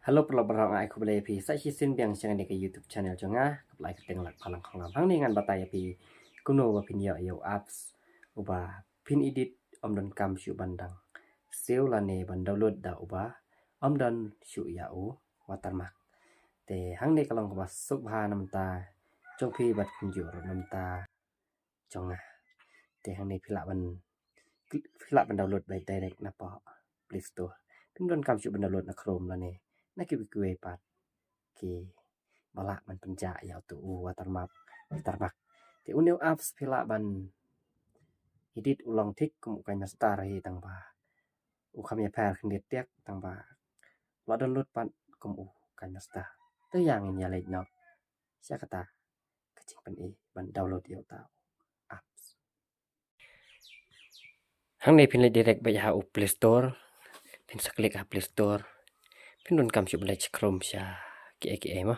Halo perang ai ko bale pi sa hisin biang chang ne ke YouTube channel jonga kaplai ka teng lak palang khong lam hang ni ngan batai pi kuno wa pin yo apps uba pin edit omdon kam shu bandang sel la ne ban download da uba omdon shu ya u watermark te hang ni kalong ba suk bha nam ta jong pi bat kun yu nam ta jonga te hang ni phila ban download by direct na pa Play Store pin don kam shu ban download na Chrome la ne na ki kuwe pat ki balak man penja ya tu watermark ti uneu apps phila ban edit ulang thik kum kan star hi tang ba u kham ya phar khnet tek tang ba wa download pat kum u kan star tu yang in ya lek nok sia kata kacing pen e ban download yo ta apps hang nei pin le direct ba ya u Play Store pin saklik ha Play Store pin don kam chu blech Chrome sha ki ma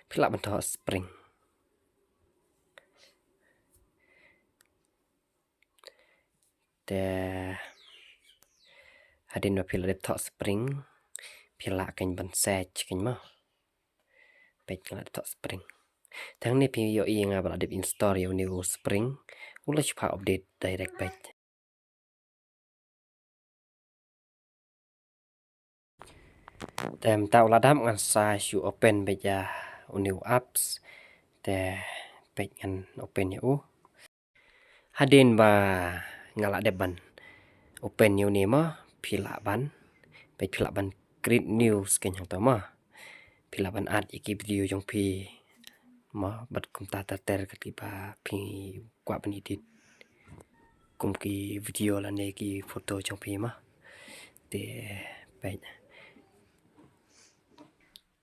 phila ban tho Spring te hadin wa phila tho Spring phila kan ban search kan ma page kan tho Spring thang ni pi yo i nga bala dip install yo new Spring ulah chupa update direct page tem tau ladam ngan sa shu open page new apps te page ngan open yo hadin ba ngala deban open yo ni ma phila ban page phila ban create news kan yang ta ma phila ban add iki video jong pi ma bat kum ta ter ka ti ba pi kwa ban edit kum ki video la ne ki photo jong pi ma te page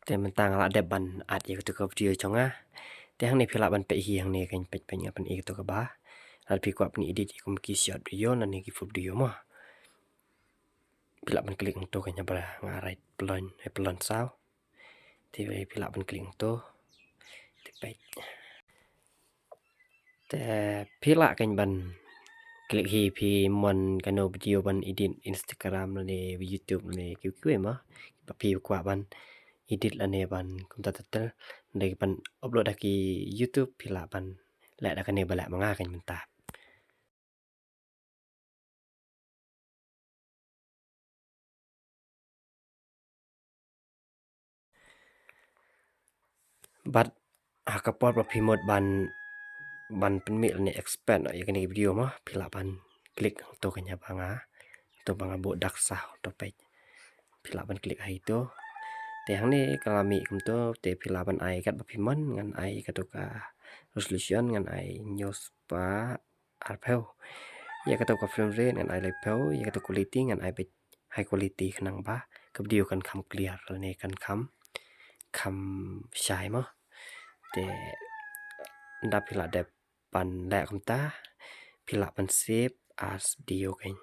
te man tang la deban add ye tu ka video jong a te hang ni phila ban pe hi hang ni kan pe ban e to ka ba al pi kwa ban edit kum ki short video na ne ki video ma phila ban klik to kan ya ba nga right plon sao thì về phila ban klik to thì page te phila kan ban klik hi pi mon kano video ban edit Instagram la ne YouTube la ne ki ma pa pi kwa ban edit la ne ban kum ta tel ne ban upload ki YouTube phila ban la da kan ne bala manga kan man ta but hakapot pa pi mod ban pen mi ne expand ya kan video ma phila ban klik to kan ya banga to banga bo dak sa to page phila ban klik hai to te hang ni kalami kum to te phila ban ai kat ba pi mon ngan ai ka to ka resolution ngan ai news pa arpel ya ka to ka frame rate ngan ai level ya ka to quality ngan ai high quality khnang ba ka video kan kham clear ne kan kham shai ma te nda phila de pan la kum ta phila ban save as video kan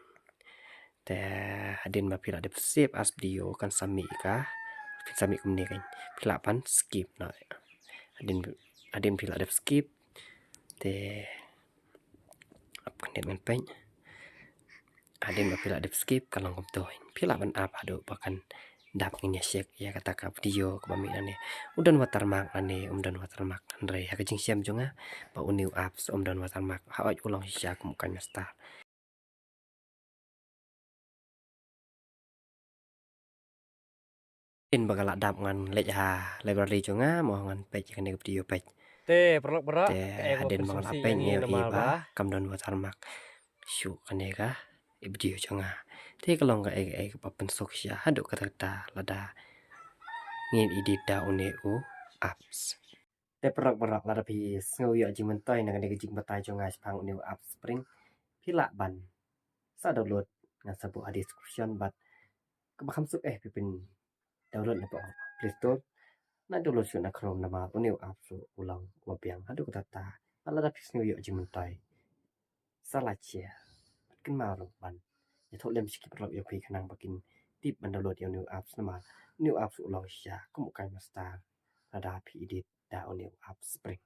te hadin ma phila de save as video kan submit ka submit kum ni kan phila pan skip na hadin phila de skip te up connect ngan pen hadin ma phila de skip kalong kum to phila ban up ado pakan dap ni check ya kata ka video ko ba mi ne udan watermark ane umdan watermark andre ha ka jing siam jonga ba new apps umdan watermark ha oi ulang sia kum kan sta in bagala dap ngan lej ha library jonga mo ngan page kan video page te perlok te hadin bagala page ne ba kam don watermark shu kan ka video jonga te kalong ka pa pen sok sia hadu kata ta lada ngin edit da une apps te perak lada pi sngo yo jing man toy na ne jing batai jonga pang new app Spring phila ban sa download ngan sabu description but ka kham suk pi pin download na pa Play Store na download su na Chrome na ma new app su ulang wa piang hadu kata ta lada pi sngo yo jing man toy salah chia kin ma ro ban ya tho lem skip ro yo pi khanang bakin tip ban download yo new apps na ma new apps ulang sia kum kan star lada pi edit da new app Spring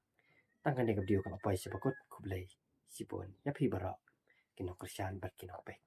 Tangkan diaกับdia kalau apa isi bakut kublai sipon ya pi barak kinok kerjaan bat kinok pek